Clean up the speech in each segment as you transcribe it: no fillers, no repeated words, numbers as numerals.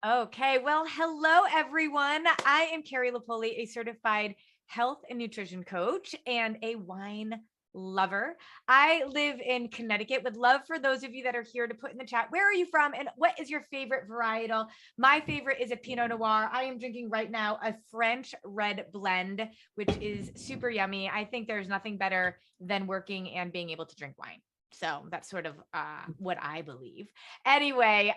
Okay, well, hello everyone. I am Carrie Lapoli, a certified health and nutrition coach and a wine lover. I live in Connecticut. Would love for those of you that are here to put in the chat, where are you from and what is your favorite varietal? My favorite is a Pinot Noir. I am drinking right now a French red blend, which is super yummy. I think there's nothing better than working and being able to drink wine. So that's sort of what I believe. Anyway,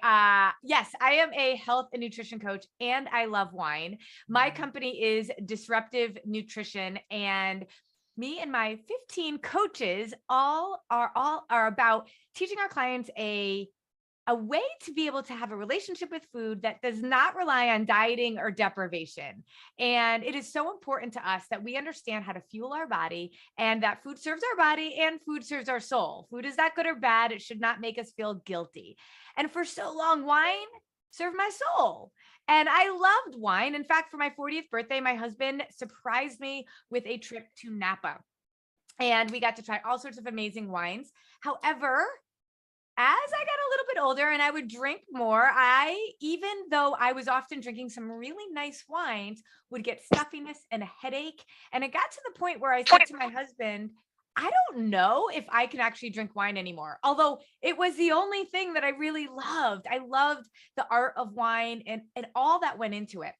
yes, I am a health and nutrition coach and I love wine. My company is Disruptive Nutrition, and me and my 15 coaches all are about teaching our clients a way to be able to have a relationship with food that does not rely on dieting or deprivation. And it is so important to us that we understand how to fuel our body, and that food serves our body and food serves our soul. Food is not good or bad. It should not make us feel guilty. And for so long, wine served my soul. And I loved wine. In fact, for my 40th birthday, my husband surprised me with a trip to Napa, and we got to try all sorts of amazing wines. However, as I got a little bit older and I would drink more, even though I was often drinking some really nice wines, would get stuffiness and a headache. And it got to the point where I said to my husband, I don't know if I can actually drink wine anymore. Although it was the only thing that I really loved. I loved the art of wine and all that went into it.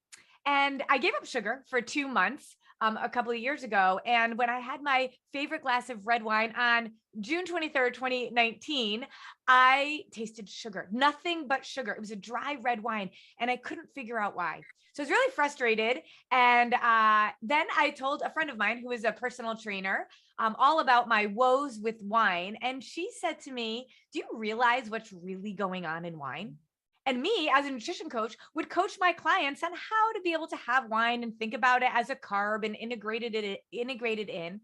And I gave up sugar for 2 months a couple of years ago. And when I had my favorite glass of red wine on June 23rd, 2019, I tasted sugar, nothing but sugar. It was a dry red wine and I couldn't figure out why. So I was really frustrated. And then I told a friend of mine who is a personal trainer all about my woes with wine. And she said to me, do you realize what's really going on in wine? And me, as a nutrition coach, would coach my clients on how to be able to have wine and think about it as a carb and integrated in.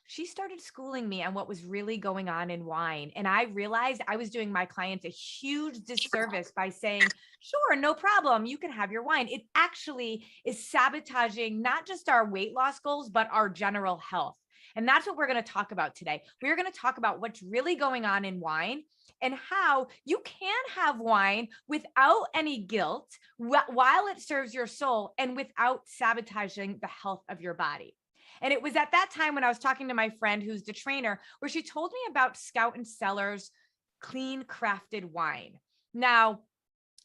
She started schooling me on what was really going on in wine. And I realized I was doing my clients a huge disservice by saying, sure, no problem, you can have your wine. It actually is sabotaging not just our weight loss goals, but our general health. And that's what we're going to talk about today. We're going to talk about what's really going on in wine and how you can have wine without any guilt while it serves your soul and without sabotaging the health of your body. And it was at that time when I was talking to my friend who's the trainer, where she told me about Scout and Cellar's clean crafted wine. Now,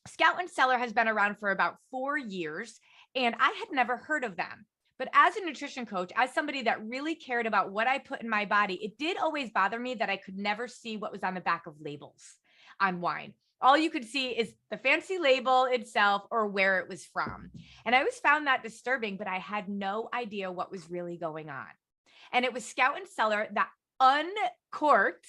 Scout and Cellar has been around for about 4 years, and I had never heard of them. But as a nutrition coach, as somebody that really cared about what I put in my body, it did always bother me that I could never see what was on the back of labels on wine. All you could see is the fancy label itself or where it was from. And I always found that disturbing, but I had no idea what was really going on. And it was Scout and Cellar that uncorked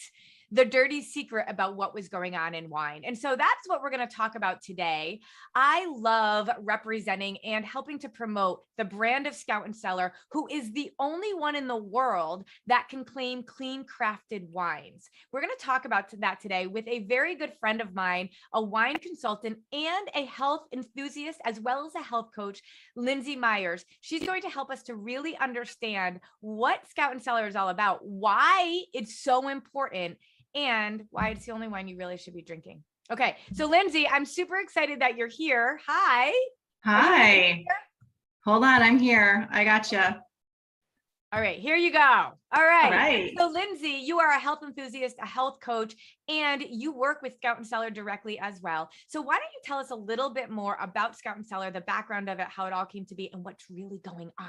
the dirty secret about what was going on in wine. And so that's what we're going to talk about today. I love representing and helping to promote the brand of Scout and Cellar, who is the only one in the world that can claim clean crafted wines. We're going to talk about that today with a very good friend of mine, a wine consultant and a health enthusiast, as well as a health coach, Lindsay Myers. She's going to help us to really understand what Scout and Cellar is all about, why it's so important, and why it's the only wine you really should be drinking. Okay, so Lindsay, I'm super excited that you're here. Hi. Hi. Hold on, I'm here. I gotcha. All right, here you go. All right. All right. So Lindsay, you are a health enthusiast, a health coach, and you work with Scout and Cellar directly as well. So why don't you tell us a little bit more about Scout and Cellar, the background of it, how it all came to be, and what's really going on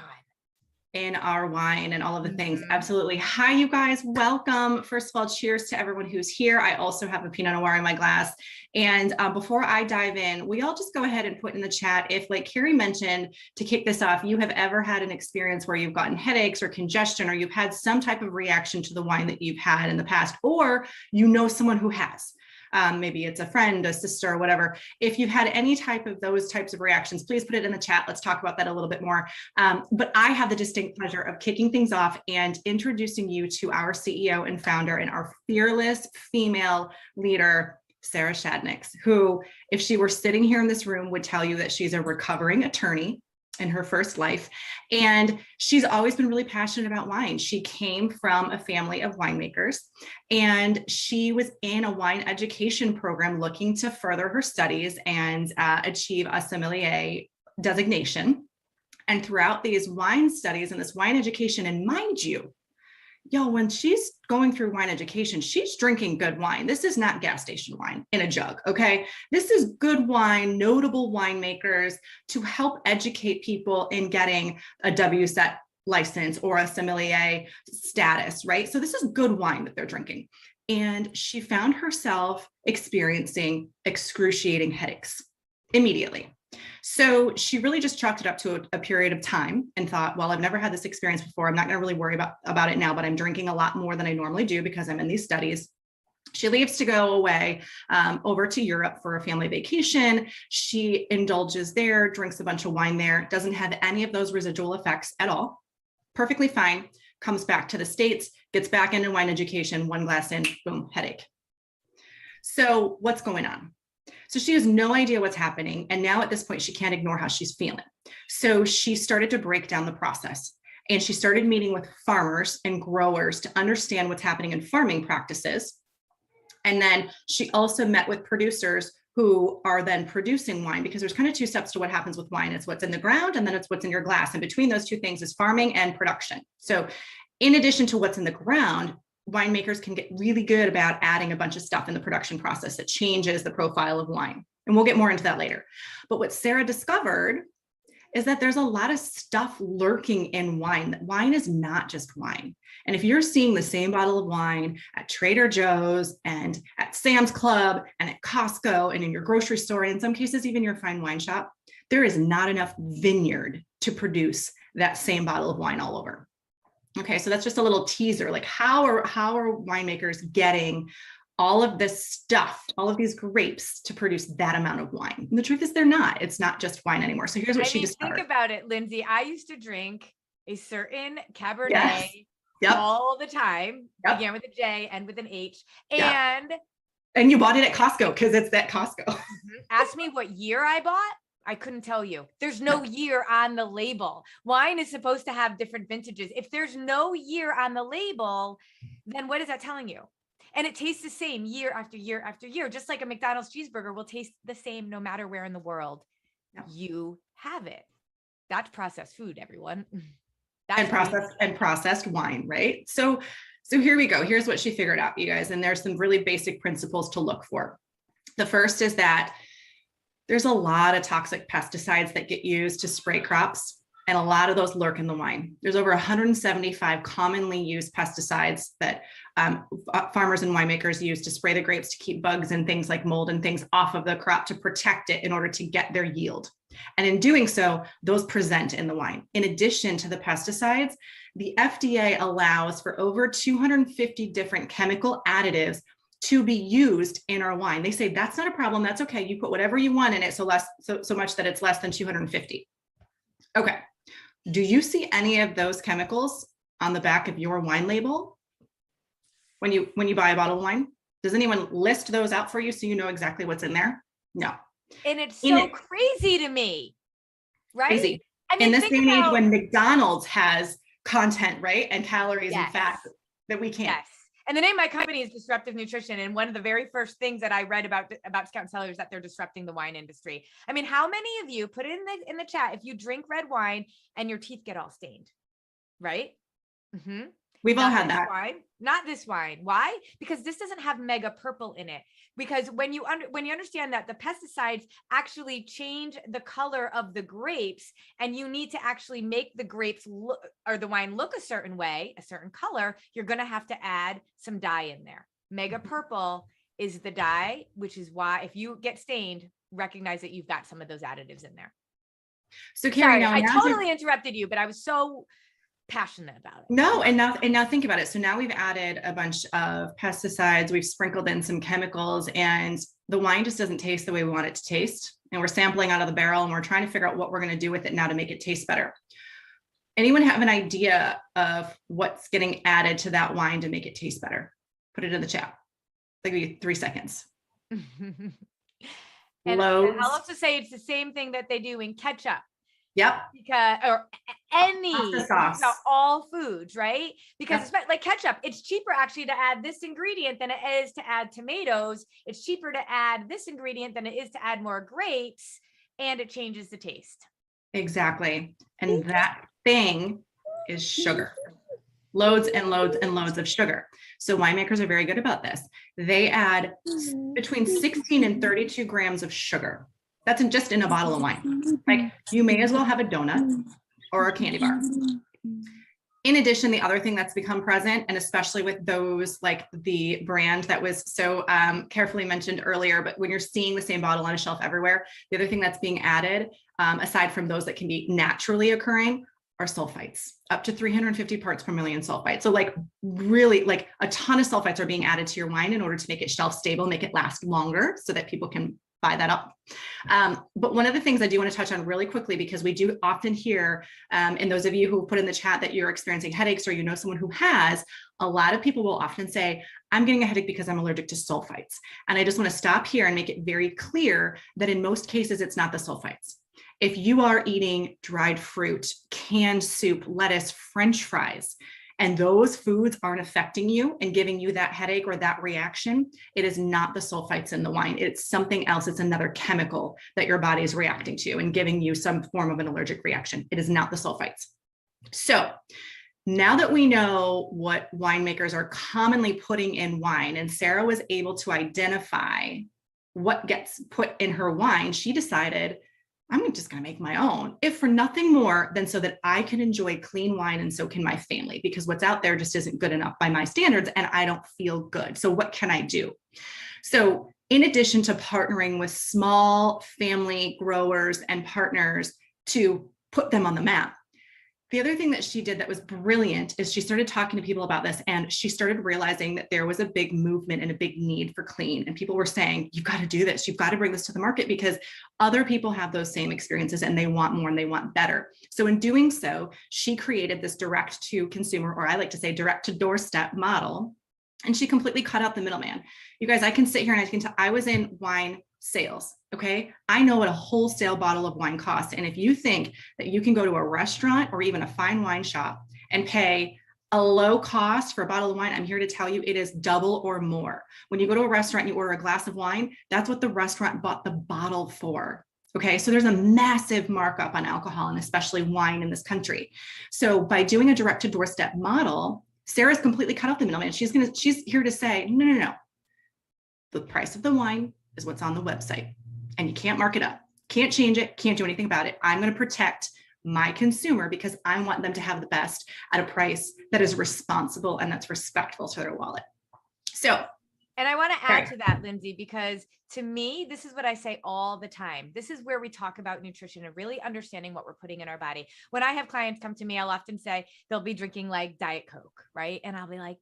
in our wine and all of the things. Absolutely. Hi, you guys. Welcome. First of all, cheers to everyone who's here. I also have a Pinot Noir in my glass. And before I dive in, we all just go ahead and put in the chat if, like Carrie mentioned, to kick this off, you have ever had an experience where you've gotten headaches or congestion, or you've had some type of reaction to the wine that you've had in the past, or you know someone who has. Maybe it's a friend, a sister, or whatever. If you've had any type of those types of reactions, please put it in the chat. Let's talk about that a little bit more. But I have the distinct pleasure of kicking things off and introducing you to our CEO and founder and our fearless female leader, Sarah Shadnicks, who, if she were sitting here in this room, would tell you that she's a recovering attorney. in her first life. And she's always been really passionate about wine. She came from a family of winemakers, and she was in a wine education program looking to further her studies and achieve a sommelier designation. And throughout these wine studies and this wine education, and mind you, when she's going through wine education, she's drinking good wine. This is not gas station wine in a jug, okay? This is good wine, notable winemakers to help educate people in getting a WSET license or a sommelier status, right? So this is good wine that they're drinking. And she found herself experiencing excruciating headaches immediately. So she really just chalked it up to a period of time and thought, well, I've never had this experience before. I'm not going to really worry about it now, but I'm drinking a lot more than I normally do because I'm in these studies. She leaves to go away over to Europe for a family vacation. She indulges there, drinks a bunch of wine there, doesn't have any of those residual effects at all. Perfectly fine, comes back to the States, gets back into wine education, one glass in, boom, headache. So what's going on? So she has no idea what's happening. And now at this point, she can't ignore how she's feeling. So she started to break down the process, and she started meeting with farmers and growers to understand what's happening in farming practices. And then she also met with producers who are then producing wine, because there's kind of two steps to what happens with wine. It's what's in the ground, and then it's what's in your glass. And between those two things is farming and production. So in addition to what's in the ground, winemakers can get really good about adding a bunch of stuff in the production process that changes the profile of wine. And we'll get more into that later. But what Sarah discovered is that there's a lot of stuff lurking in wine. That wine is not just wine. And if you're seeing the same bottle of wine at Trader Joe's and at Sam's Club and at Costco and in your grocery store, and in some cases even your fine wine shop, there is not enough vineyard to produce that same bottle of wine all over. Okay, so that's just a little teaser. Like how are winemakers getting all of this stuff, all of these grapes to produce that amount of wine? And the truth is they're not. It's not just wine anymore. So here's what she discovered. Think about it, Lindsay. I used to drink a certain Cabernet Yes. all the time. Yep. Began with a J and with an H. Yep. And you bought it at Costco because it's at Costco. Ask me what year I bought. I couldn't tell you. There's no year on the label. Wine is supposed to have different vintages. If there's no year on the label, then what is that telling you? And it tastes the same year after year after year, just like a McDonald's cheeseburger will taste the same no matter where in the world you have it. That's processed food, everyone. That's processed wine, right? So here we go. Here's what she figured out, you guys. And there's some really basic principles to look for. The first is that there's a lot of toxic pesticides that get used to spray crops, and a lot of those lurk in the wine. There's over 175 commonly used pesticides that farmers and winemakers use to spray the grapes to keep bugs and things like mold and things off of the crop to protect it in order to get their yield. And in doing so, those present in the wine. In addition to the pesticides, the FDA allows for over 250 different chemical additives to be used in our wine. They say that's not a problem. That's okay. You put whatever you want in it, so much that it's less than 250. Okay. Do you see any of those chemicals on the back of your wine label when you buy a bottle of wine? Does anyone list those out for you so you know exactly what's in there? No. And it's so crazy to me, right? Crazy. I mean, in this day and age when McDonald's has content, right, and calories and fat that we can't. Yes. And the name of my company is Disruptive Nutrition. And one of the very first things that I read about Scout and Cellar is that they're disrupting the wine industry. I mean, how many of you put it in the chat if you drink red wine and your teeth get all stained, right? Mm-hmm. We've all had that. Not this wine. Why? Because this doesn't have mega purple in it. Because when you understand that the pesticides actually change the color of the grapes, and you need to actually make the grapes look, or the wine look a certain way, a certain color, you're going to have to add some dye in there. Mega purple is the dye, which is why if you get stained, recognize that you've got some of those additives in there. So Carrie, I totally interrupted you, but I was so passionate about it. No, and now think about it. So now we've added a bunch of pesticides, we've sprinkled in some chemicals, and the wine just doesn't taste the way we want it to taste. And we're sampling out of the barrel, and we're trying to figure out what we're going to do with it now to make it taste better. Anyone have an idea of what's getting added to that wine to make it taste better? Put it in the chat. I'll give you 3 seconds. And I'll also say it's the same thing that they do in ketchup. Yep. Because, or Pasta any, sauce. all foods, right? Because Yep. it's like ketchup, it's cheaper actually to add this ingredient than it is to add tomatoes. It's cheaper to add this ingredient than it is to add more grapes, and it changes the taste. Exactly. And that thing is sugar. Loads and loads and loads of sugar. So winemakers are very good about this. They add between 16 and 32 grams of sugar. That's just in a bottle of wine. Like, you may as well have a donut or a candy bar. In addition, the other thing that's become present, and especially with those, like the brand that was so carefully mentioned earlier, but when you're seeing the same bottle on a shelf everywhere, the other thing that's being added, aside from those that can be naturally occurring, are sulfites, up to 350 parts per million sulfites. So like really like a ton of sulfites are being added to your wine in order to make it shelf stable, make it last longer so that people can buy that up. But one of the things I do want to touch on really quickly, because we do often hear, and those of you who put in the chat that you're experiencing headaches or you know someone who has, a lot of people will often say, I'm getting a headache because I'm allergic to sulfites. And I just want to stop here and make it very clear that in most cases, it's not the sulfites. If you are eating dried fruit, canned soup, lettuce, French fries, and those foods aren't affecting you and giving you that headache or that reaction, it is not the sulfites in the wine. It's something else. It's another chemical that your body is reacting to and giving you some form of an allergic reaction. It is not the sulfites. So now that we know what winemakers are commonly putting in wine, and Sarah was able to identify what gets put in her wine, she decided, I'm just going to make my own, if for nothing more than so that I can enjoy clean wine and so can my family, because what's out there just isn't good enough by my standards and I don't feel good. So what can I do? So in addition to partnering with small family growers and partners to put them on the map, the other thing that she did that was brilliant is she started talking to people about this, and she started realizing that there was a big movement and a big need for clean. And people were saying, you've got to do this. You've got to bring this to the market because other people have those same experiences and they want more and they want better. So in doing so, she created this direct to consumer, or I like to say direct to doorstep model. And she completely cut out the middleman. You guys, I can sit here and I can tell, I was in wine sales. Okay. I know what a wholesale bottle of wine costs. And if you think that you can go to a restaurant or even a fine wine shop and pay a low cost for a bottle of wine, I'm here to tell you it is double or more. When you go to a restaurant and you order a glass of wine, that's what the restaurant bought the bottle for. Okay. So there's a massive markup on alcohol and especially wine in this country. So by doing a direct to doorstep model, Sarah's completely cut out the middleman. She's here to say, no. The price of the wine is what's on the website, and you can't mark it up, can't change it, can't do anything about it. I'm going to protect my consumer because I want them to have the best at a price that is responsible and that's respectful to their wallet. So, and I want to add to that, Lindsay, because to me, this is what I say all the time. This is where we talk about nutrition and really understanding what we're putting in our body. When I have clients come to me, I'll often say they'll be drinking like Diet Coke, right? And I'll be like,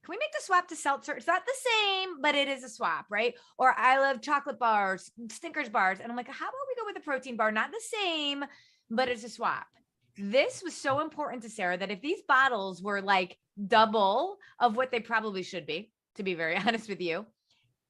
can we make the swap to seltzer? It's not the same, but it is a swap, right? Or I love chocolate bars, Snickers bars. And I'm like, how about we go with a protein bar? Not the same, but it's a swap. This was so important to Sarah that if these bottles were like double of what they probably should be, to be very honest with you,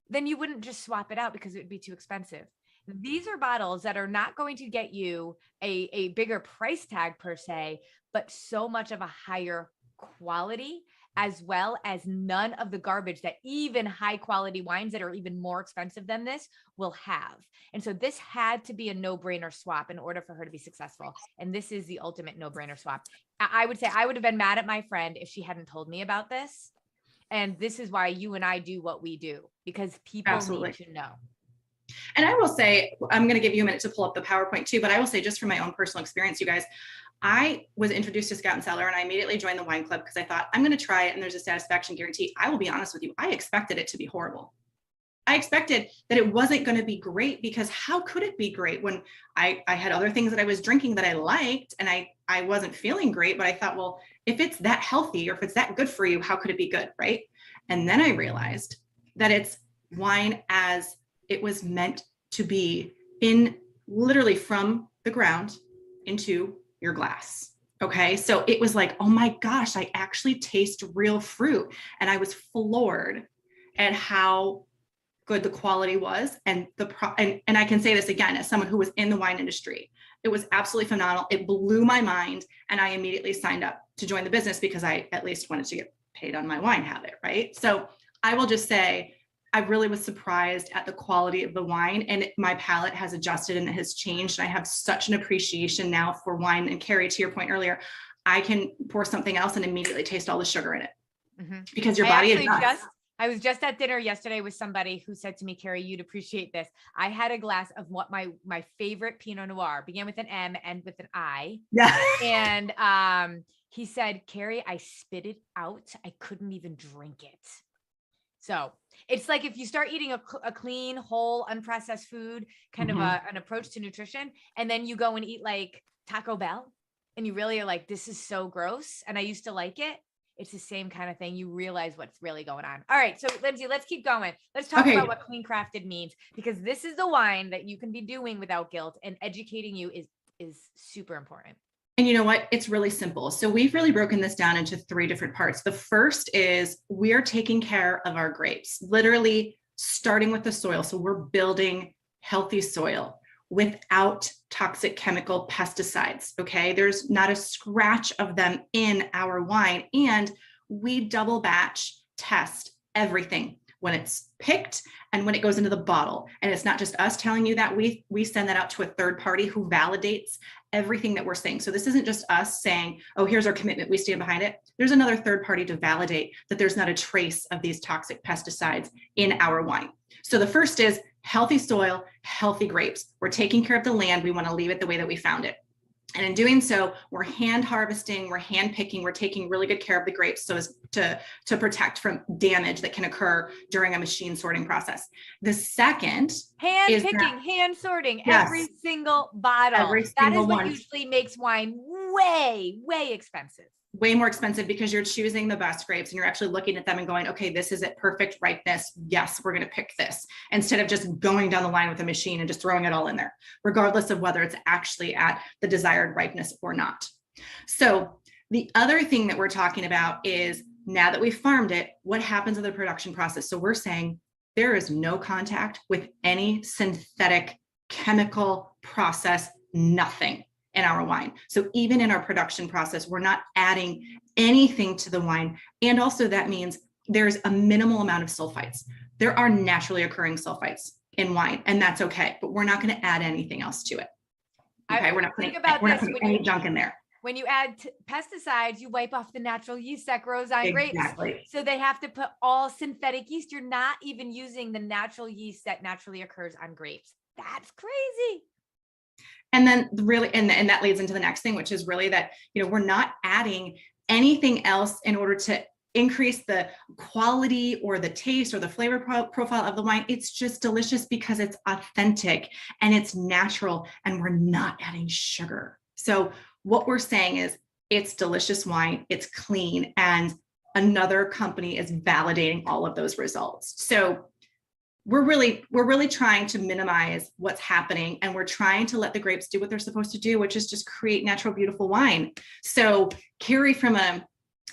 then you wouldn't just swap it out because it would be too expensive. These are bottles that are not going to get you a bigger price tag per se, but so much of a higher quality, as well as none of the garbage that even high quality wines that are even more expensive than this will have. And so this had to be a no-brainer swap in order for her to be successful. And this is the ultimate no-brainer swap. I would say I would have been mad at my friend if she hadn't told me about this. And this is why you and I do what we do, because people need to know. And I will say, I'm going to give you a minute to pull up the PowerPoint too, but I will say just from my own personal experience, you guys, I was introduced to Scout and Cellar and I immediately joined the wine club because I thought I'm going to try it and there's a satisfaction guarantee. I will be honest with you. I expected it to be horrible. I expected that it wasn't going to be great because how could it be great when I had other things that I was drinking that I liked and I wasn't feeling great, but I thought, well, if it's that healthy or if it's that good for you, how could it be good, right? And then I realized that it's wine as it was meant to be, in literally from the ground into your glass. Okay. So it was like, oh my gosh, I actually taste real fruit. And I was floored at how good the quality was. And and I can say this again, as someone who was in the wine industry, It was absolutely phenomenal. It blew my mind. And I immediately signed up to join the business because I at least wanted to get paid on my wine habit, right? So I will just say, I really was surprised at the quality of the wine, and my palate has adjusted and it has changed. And I have such an appreciation now for wine. And Carrie, to your point earlier, I can pour something else and immediately taste all the sugar in it because your body adjusts. I was just at dinner yesterday with somebody who said to me, Carrie, you'd appreciate this. I had a glass of what my favorite Pinot Noir, began with an M and with an I. Yeah. And he said, Carrie, I spit it out. I couldn't even drink it. So it's like if you start eating a clean, whole, unprocessed food, kind of an approach to nutrition, and then you go and eat like Taco Bell, and you really are like, this is so gross, and I used to like it. It's the same kind of thing. You realize what's really going on. All right. So Lindsay, let's keep going. Let's talk about what clean crafted means, because this is the wine that you can be doing without guilt, and educating you is super important. And you know what? It's really simple. So we've really broken this down into 3 different parts. The first is we're taking care of our grapes, literally starting with the soil. So we're building healthy soil without toxic chemical pesticides. Okay. There's not a scratch of them in our wine. And we double batch test everything when it's picked and when it goes into the bottle. And it's not just us telling you that. We send that out to a third party who validates everything that we're saying. So this isn't just us saying, oh, here's our commitment, we stand behind it. There's another third party to validate that there's not a trace of these toxic pesticides in our wine. So the first is healthy soil, healthy grapes. We're taking care of the land. We want to leave it the way that we found it. And in doing so, we're hand harvesting, we're hand picking, we're taking really good care of the grapes so as to protect from damage that can occur during a machine sorting process. The second hand picking, hand sorting, every single bottle. That is what usually makes wine way, way expensive. Way more expensive, because you're choosing the best grapes and you're actually looking at them and going, okay, this is it, perfect ripeness. Yes, we're going to pick this, instead of just going down the line with a machine and just throwing it all in there, regardless of whether it's actually at the desired ripeness or not. So the other thing that we're talking about is, now that we've farmed it, what happens in the production process? So we're saying there is no contact with any synthetic chemical process, nothing in our wine. So even in our production process, we're not adding anything to the wine. And also that means there's a minimal amount of sulfites. There are naturally occurring sulfites in wine, and that's okay, but we're not going to add anything else to it. Okay, we're not putting any junk in there. When you add pesticides, you wipe off the natural yeast that grows on grapes. So they have to put all synthetic yeast. You're not even using the natural yeast that naturally occurs on grapes. That's crazy. And then really, and that leads into the next thing, which is really that, we're not adding anything else in order to increase the quality or the taste or the flavor profile of the wine. It's just delicious because it's authentic and it's natural, and we're not adding sugar. So what we're saying is it's delicious wine, it's clean, and another company is validating all of those results. So we're really trying to minimize what's happening, and we're trying to let the grapes do what they're supposed to do, which is just create natural, beautiful wine. So Carrie,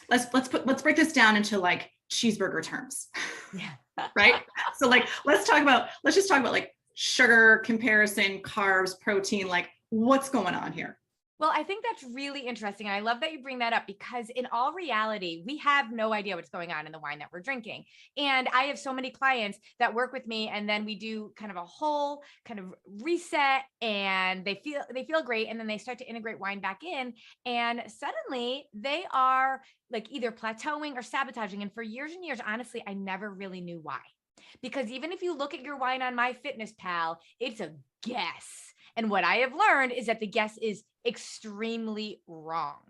let's break this down into like cheeseburger terms. Yeah. Right. So like, let's just talk about like sugar comparison, carbs, protein, like what's going on here. Well, I think that's really interesting. And I love that you bring that up, because in all reality, we have no idea what's going on in the wine that we're drinking. And I have so many clients that work with me, and then we do kind of a whole kind of reset, and they feel great. And then they start to integrate wine back in, and suddenly they are like either plateauing or sabotaging. And for years and years, honestly, I never really knew why. Because even if you look at your wine on MyFitnessPal, it's a guess. And what I have learned is that the guess is extremely wrong.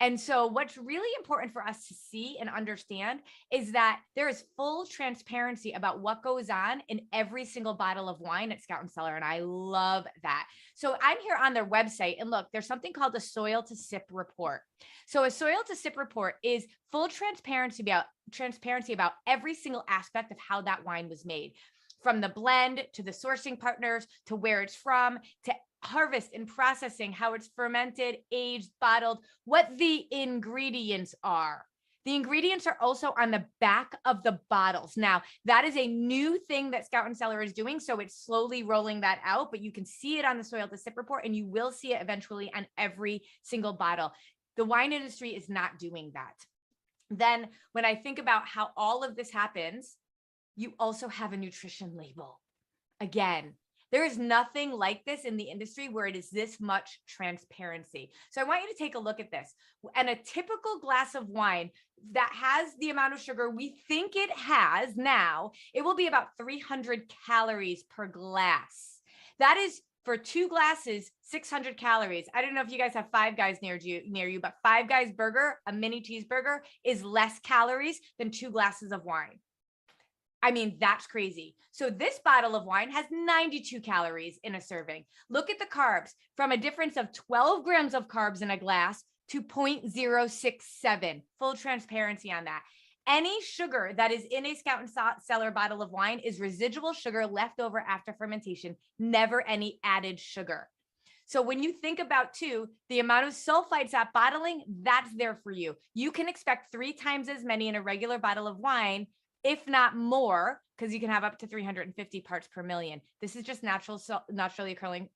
And so what's really important for us to see and understand is that there is full transparency about what goes on in every single bottle of wine at Scout and Cellar. And I love that. So I'm here on their website, and look, there's something called a soil to sip report. So a soil to sip report is full transparency about every single aspect of how that wine was made, from the blend to the sourcing partners to where it's from, to harvest and processing, how it's fermented, aged, bottled, what the ingredients are. The ingredients are also on the back of the bottles. Now, that is a new thing that Scout and Cellar is doing. So it's slowly rolling that out, but you can see it on the Soil to Sip report, and you will see it eventually on every single bottle. The wine industry is not doing that. Then when I think about how all of this happens, you also have a nutrition label. Again, there is nothing like this in the industry where it is this much transparency. So I want you to take a look at this. And a typical glass of wine that has the amount of sugar we think it has now, it will be about 300 calories per glass. That is for 2 glasses, 600 calories. I don't know if you guys have Five Guys near you, but Five Guys burger, a mini cheeseburger, is less calories than 2 glasses of wine. I mean, that's crazy. So this bottle of wine has 92 calories in a serving. Look at the carbs, from a difference of 12 grams of carbs in a glass to 0.067. Full transparency on that. Any sugar that is in a Scout and Cellar bottle of wine is residual sugar left over after fermentation, never any added sugar. So when you think about too, the amount of sulfites at bottling, that's there for you. You can expect 3 times as many in a regular bottle of wine, if not more, because you can have up to 350 parts per million. This is just naturally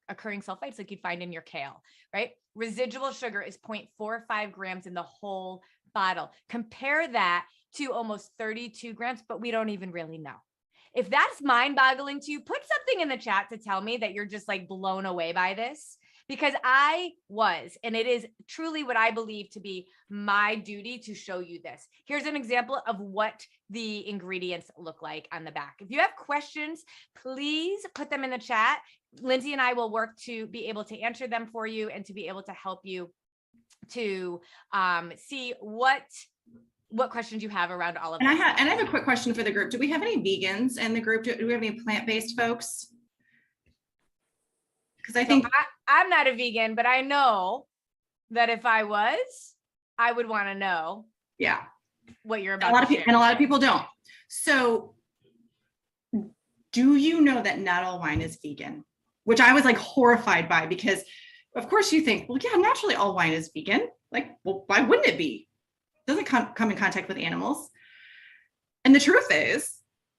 occurring sulfites like you'd find in your kale, right? Residual sugar is 0.45 grams in the whole bottle. Compare that to almost 32 grams, but we don't even really know. If that's mind-boggling to you, put something in the chat to tell me that you're just like blown away by this, because I was, and it is truly what I believe to be my duty to show you this. Here's an example of what the ingredients look like on the back. If you have questions, please put them in the chat. Lindsay and I will work to be able to answer them for you and to be able to help you to see what questions you have around all of this. And I have a quick question for the group. Do we have any vegans in the group? Do we have any plant-based folks? Because I think I'm not a vegan, but I know that if I was, I would want to know. Yeah. What you're about. And a lot of people don't. So do you know that not all wine is vegan? Which I was like horrified by, because of course you think, well, yeah, naturally all wine is vegan. Like, well, why wouldn't it be? It doesn't come in contact with animals. And the truth is,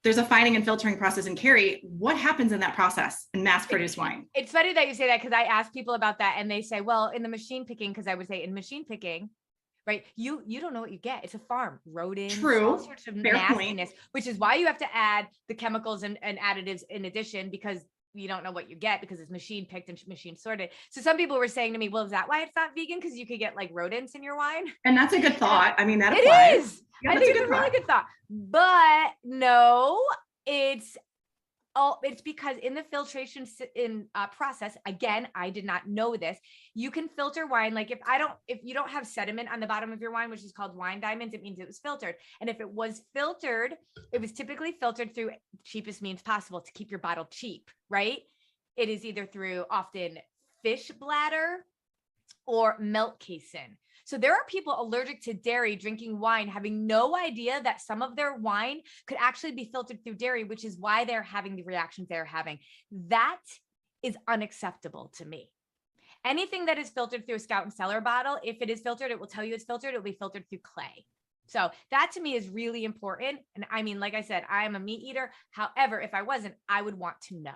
there's a fining and filtering process. And Carrie, what happens in that process in mass produced wine? It's funny that you say that, because I ask people about that and they say, well, in the machine picking, because I would say in machine picking, right? You don't know what you get. It's a farm, rodents, True. all sorts of nastiness, which is why you have to add the chemicals and additives in addition, because you don't know what you get because it's machine picked and machine sorted. So some people were saying to me, well, is that why it's not vegan? Because you could get like rodents in your wine. And that's a good thought. I mean, that applies. It is. Yeah, I think it's a really good thought. But no, it's because in the filtration process, again, I did not know this. You can filter wine. Like if you don't have sediment on the bottom of your wine, which is called wine diamonds, it means it was filtered. And if it was filtered, it was typically filtered through cheapest means possible to keep your bottle cheap, right? It is either through often fish bladder or milk casein. So there are people allergic to dairy drinking wine, having no idea that some of their wine could actually be filtered through dairy, which is why they're having the reactions they're having. That is unacceptable to me. Anything that is filtered through a Scout and Cellar bottle, if it is filtered, it will tell you it's filtered. It will be filtered through clay. So that to me is really important. And I mean, like I said, I am a meat eater. However, if I wasn't, I would want to know.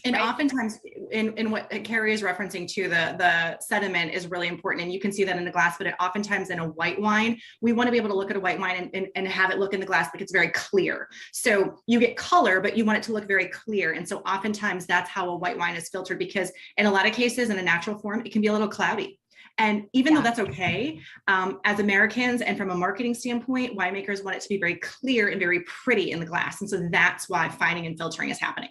And right? Oftentimes in what Carrie is referencing to, the sediment is really important. And you can see that in the glass, but oftentimes in a white wine, we want to be able to look at a white wine and have it look in the glass because it's very clear. So you get color, but you want it to look very clear. And so oftentimes that's how a white wine is filtered, because in a lot of cases in a natural form, it can be a little cloudy. And even though that's okay, as Americans and from a marketing standpoint, winemakers want it to be very clear and very pretty in the glass. And so that's why fining and filtering is happening.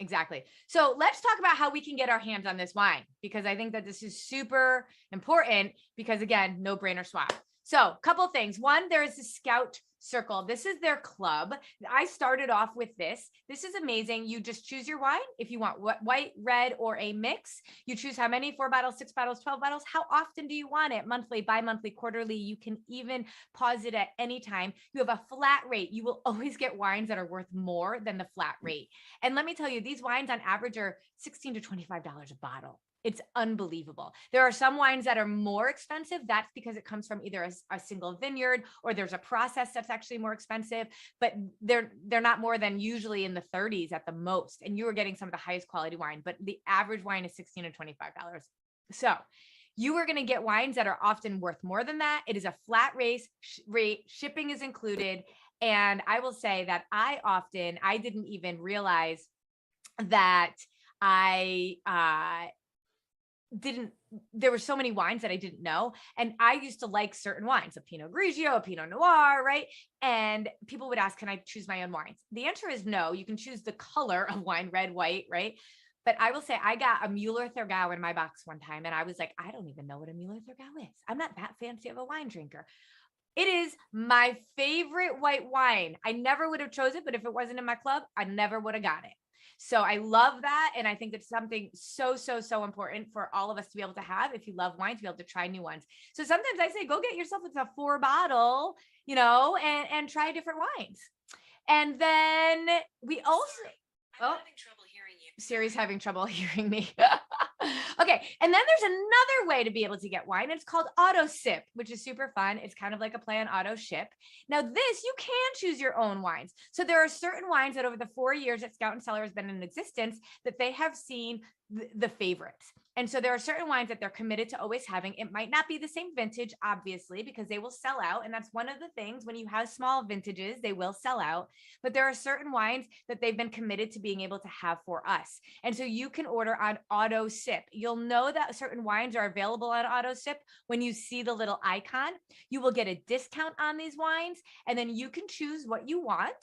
Exactly. So let's talk about how we can get our hands on this wine, because I think that this is super important, because again, no brainer swap. So a couple of things. One, there is the Scout Circle. This is their club. I started off with this. This is amazing. You just choose your wine. If you want white, red, or a mix, you choose how many, 4 bottles, 6 bottles, 12 bottles. How often do you want it? Monthly, bi-monthly, quarterly. You can even pause it at any time. You have a flat rate. You will always get wines that are worth more than the flat rate. And let me tell you, these wines on average are $16 to $25 a bottle. It's unbelievable. There are some wines that are more expensive. That's because it comes from either a single vineyard or there's a process that's actually more expensive, but they're not more than usually in the 30s at the most. And you are getting some of the highest quality wine, but the average wine is $16 to $25. So you are going to get wines that are often worth more than that. It is a flat rate, shipping is included. And I will say that I didn't even realize that there were so many wines that I didn't know. And I used to like certain wines, a Pinot Grigio, a Pinot Noir, right? And people would ask, can I choose my own wines? The answer is no. You can choose the color of wine, red, white, right? But I will say I got a Müller-Thurgau in my box one time. And I was like, I don't even know what a Müller-Thurgau is. I'm not that fancy of a wine drinker. It is my favorite white wine. I never would have chosen it, but if it wasn't in my club, I never would have got it. So I love that. And I think it's something so, so, so important for all of us to be able to have if you love wine, to be able to try new ones. So sometimes I say, go get yourself a 4-bottle, and try different wines. And then we also, having trouble hearing you. Siri's having trouble hearing me. Okay. And then there's another way to be able to get wine. It's called AutoSip, which is super fun. It's kind of like a play on AutoShip. Now this, you can choose your own wines. So there are certain wines that over the 4 years that Scout and Cellar has been in existence that they have seen the favorites. And so there are certain wines that they're committed to always having. It might not be the same vintage, obviously, because they will sell out. And that's one of the things when you have small vintages, they will sell out. But there are certain wines that they've been committed to being able to have for us. And so you can order on AutoSip. You'll know that certain wines are available on AutoSip when you see the little icon. You will get a discount on these wines, and then you can choose what you want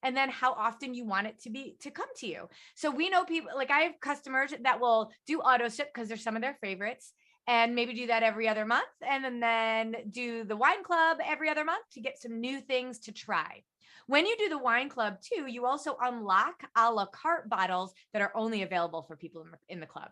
and then how often you want it to come to you. So we know people, like I have customers that will do AutoSip because they're some of their favorites, and maybe do that every other month, and then do the wine club every other month to get some new things to try. When you do the wine club too, you also unlock a la carte bottles that are only available for people in the club.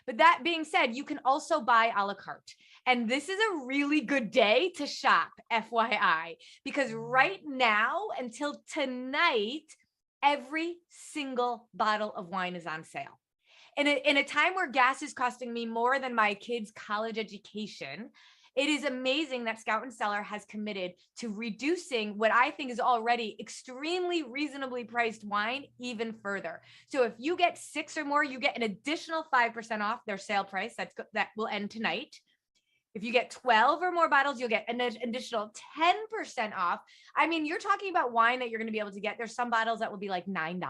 But that being said, you can also buy a la carte. And this is a really good day to shop, FYI, because right now until tonight, every single bottle of wine is on sale. In a time where gas is costing me more than my kids' college education, it is amazing that Scout and Cellar has committed to reducing what I think is already extremely reasonably priced wine even further. So if you get 6 or more, you get an additional 5% off their sale price. That will end tonight. If you get 12 or more bottles, you'll get an additional 10% off. I mean, you're talking about wine that you're going to be able to get. There's some bottles that will be like $9.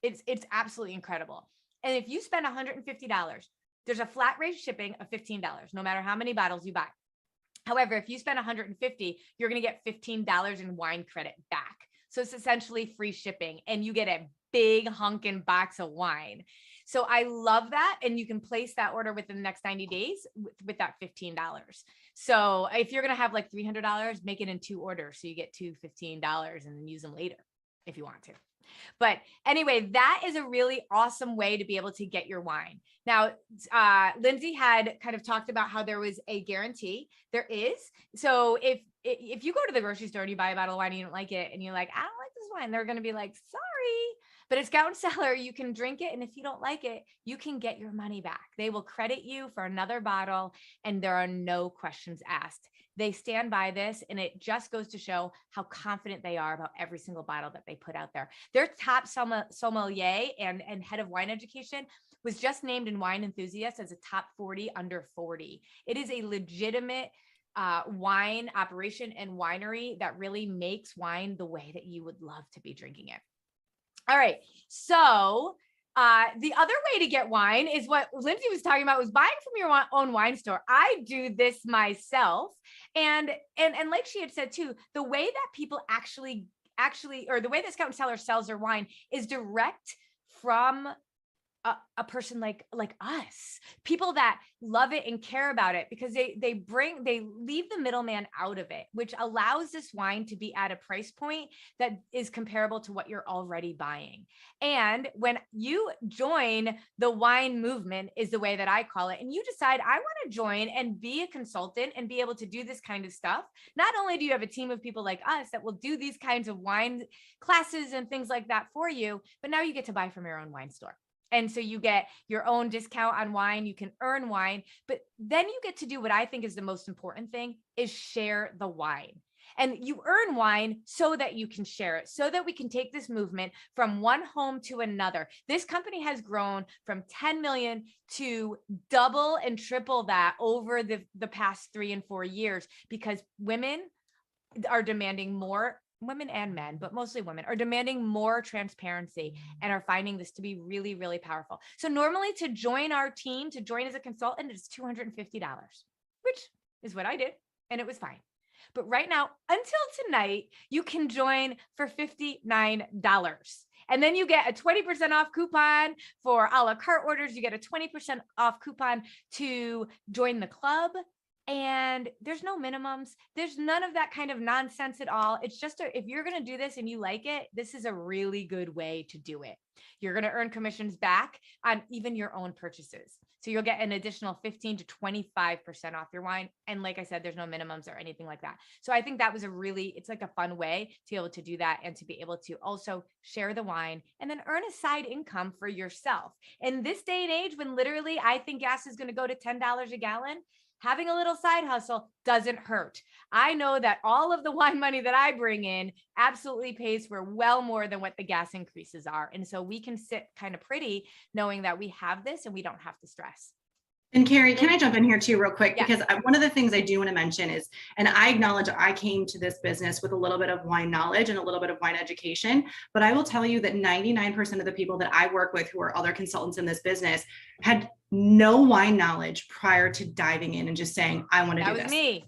It's absolutely incredible. And if you spend $150, there's a flat rate shipping of $15, no matter how many bottles you buy. However, if you spend $150, you're going to get $15 in wine credit back. So it's essentially free shipping, and you get a big hunkin' box of wine. So I love that. And you can place that order within the next 90 days with that $15. So if you're going to have like $300, make it in 2 orders. So you get two $15 and then use them later if you want to. But anyway, that is a really awesome way to be able to get your wine. Now, Lindsay had kind of talked about how there was a guarantee. There is. So if you go to the grocery store and you buy a bottle of wine and you don't like it, and you're like, I don't like this wine, they're going to be like, sorry. But at Scout and Cellar, you can drink it. And if you don't like it, you can get your money back. They will credit you for another bottle, and there are no questions asked. They stand by this, and it just goes to show how confident they are about every single bottle that they put out there. Their top sommelier and head of wine education was just named in Wine Enthusiast as a top 40 under 40. It is a legitimate wine operation and winery that really makes wine the way that you would love to be drinking it. All right. So the other way to get wine is what Lindsay was talking about, was buying from your own wine store. I do this myself. And like she had said too, the way that people actually, or the way that Scout and Cellar sells their wine is direct from a person like us, people that love it and care about it, because they leave the middleman out of it, which allows this wine to be at a price point that is comparable to what you're already buying. And when you join the wine movement, is the way that I call it, and you decide, I want to join and be a consultant and be able to do this kind of stuff, not only do you have a team of people like us that will do these kinds of wine classes and things like that for you, but now you get to buy from your own wine store. And so you get your own discount on wine, you can earn wine, but then you get to do what I think is the most important thing, is share the wine. And you earn wine so that you can share it, so that we can take this movement from one home to another. This company has grown from 10 million to double and triple that over the past 3 and 4 years, because women are demanding more. Women and men, but mostly women, are demanding more transparency and are finding this to be really, really powerful. So normally, to join our team, to join as a consultant, it's $250, which is what I did, and it was fine. But right now, until tonight, you can join for $59. And then you get a 20% off coupon for a la carte orders. You get a 20% off coupon to join the club. And there's no minimums. There's none of that kind of nonsense at all. It's just, if you're going to do this and you like it, this is a really good way to do it. You're going to earn commissions back on even your own purchases. So you'll get an additional 15 to 25% off your wine. And like I said, there's no minimums or anything like that. So I think that was it's like a fun way to be able to do that, and to be able to also share the wine and then earn a side income for yourself. In this day and age, when literally I think gas is going to go to $10 a gallon, having a little side hustle doesn't hurt. I know that all of the wine money that I bring in absolutely pays for well more than what the gas increases are. And so we can sit kind of pretty knowing that we have this and we don't have to stress. And Carrie, can I jump in here too real quick? Yeah. Because one of the things I do want to mention is, and I acknowledge I came to this business with a little bit of wine knowledge and a little bit of wine education, but I will tell you that 99% of the people that I work with who are other consultants in this business had no wine knowledge prior to diving in and just saying, I want to do this. That was me.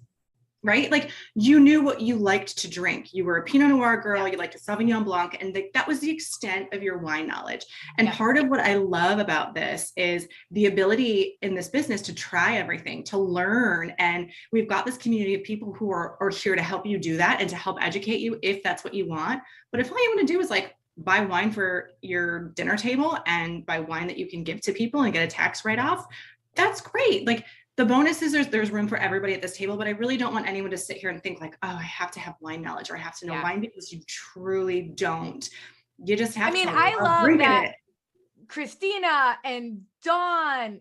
Right? Like, you knew what you liked to drink. You were a Pinot Noir girl. You liked a Sauvignon Blanc, and that was the extent of your wine knowledge. And part of what I love about this is the ability in this business to try everything, to learn. And we've got this community of people who are here to help you do that and to help educate you if that's what you want. But if all you want to do is like buy wine for your dinner table and buy wine that you can give to people and get a tax write-off, that's great. Like, the bonus is there's room for everybody at this table, but I really don't want anyone to sit here and think like, oh, I have to have wine knowledge or I have to know wine, because you truly don't. You just have to. I love that Christina and Dawn,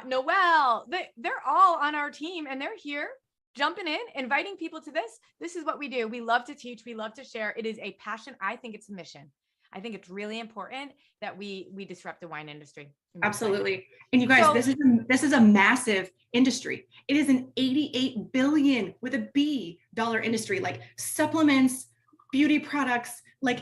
Noelle, they're all on our team, and they're here jumping in, inviting people to this. This is what we do. We love to teach. We love to share. It is a passion. I think it's a mission. I think it's really important that we disrupt the wine industry. Absolutely. And you guys, this is a massive industry. It is an $88 billion with a B dollar industry, like supplements, beauty products, like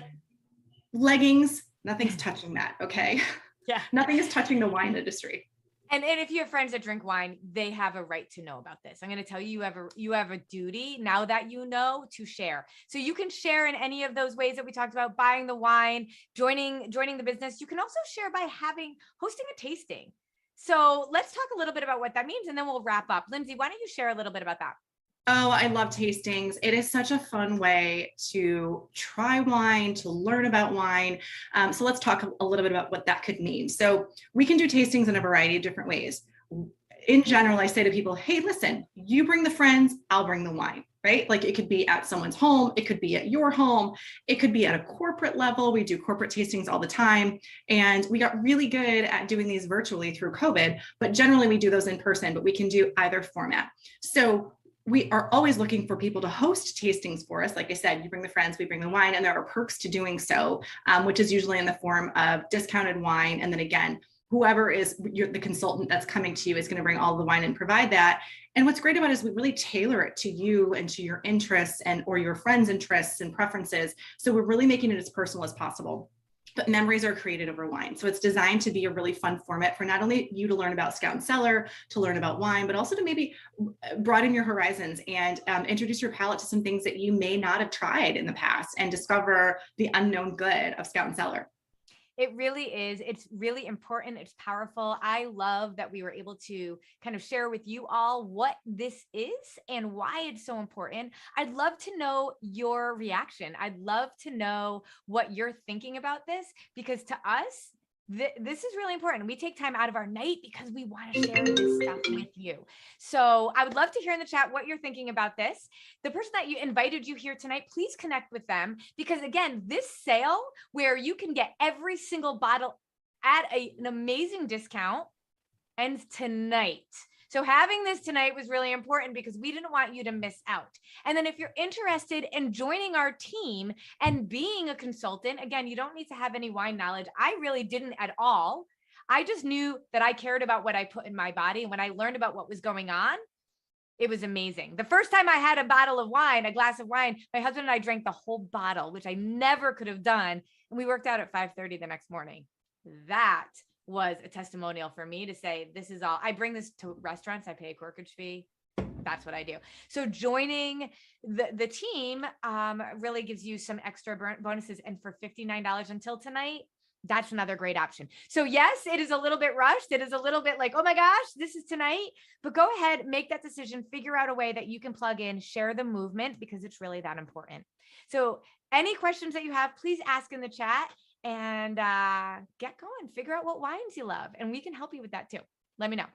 leggings. Nothing's touching that. Okay. Yeah. Nothing is touching the wine industry. And if you have friends that drink wine, they have a right to know about this. I'm going to tell you, you have a duty now that you know, to share. So you can share in any of those ways that we talked about: buying the wine, joining the business. You can also share by hosting a tasting. So let's talk a little bit about what that means, and then we'll wrap up. Lindsay, why don't you share a little bit about that? Oh, I love tastings. It is such a fun way to try wine, to learn about wine. So let's talk a little bit about what that could mean. So we can do tastings in a variety of different ways. In general, I say to people, hey, listen, you bring the friends, I'll bring the wine, right? Like, it could be at someone's home. It could be at your home. It could be at a corporate level. We do corporate tastings all the time. And we got really good at doing these virtually through COVID, but generally we do those in person, but we can do either format. So we are always looking for people to host tastings for us. Like I said, you bring the friends, we bring the wine, and there are perks to doing so, which is usually in the form of discounted wine. And then again, whoever is the consultant that's coming to you is going to bring all the wine and provide that. And what's great about it is we really tailor it to you and to your interests or your friends' interests and preferences. So we're really making it as personal as possible. But memories are created over wine. So it's designed to be a really fun format for not only you to learn about Scout and Cellar, to learn about wine, but also to maybe broaden your horizons and introduce your palate to some things that you may not have tried in the past and discover the unknown good of Scout and Cellar. It really is. It's really important. It's powerful. I love that we were able to kind of share with you all what this is and why it's so important. I'd love to know your reaction. I'd love to know what you're thinking about this, because to us, this is really important. We take time out of our night because we want to share this stuff with you. So I would love to hear in the chat what you're thinking about this. The person that invited you here tonight, please connect with them, because again, this sale where you can get every single bottle at an amazing discount and tonight. So having this tonight was really important because we didn't want you to miss out. And then if you're interested in joining our team and being a consultant, again, you don't need to have any wine knowledge. I really didn't at all. I just knew that I cared about what I put in my body. And when I learned about what was going on, it was amazing. The first time I had a bottle of wine, a glass of wine, my husband and I drank the whole bottle, which I never could have done. And we worked out at 5:30 the next morning. That was a testimonial for me to say, this is all. I bring this to restaurants. I pay a corkage fee. That's what I do. So joining the team really gives you some extra bonuses. And for $59 until tonight, that's another great option. So yes, it is a little bit rushed. It is a little bit like, oh my gosh, this is tonight, but go ahead, make that decision, figure out a way that you can plug in, share the movement because it's really that important. So any questions that you have, please ask in the chat and get going, figure out what wines you love. And we can help you with that too. Let me know.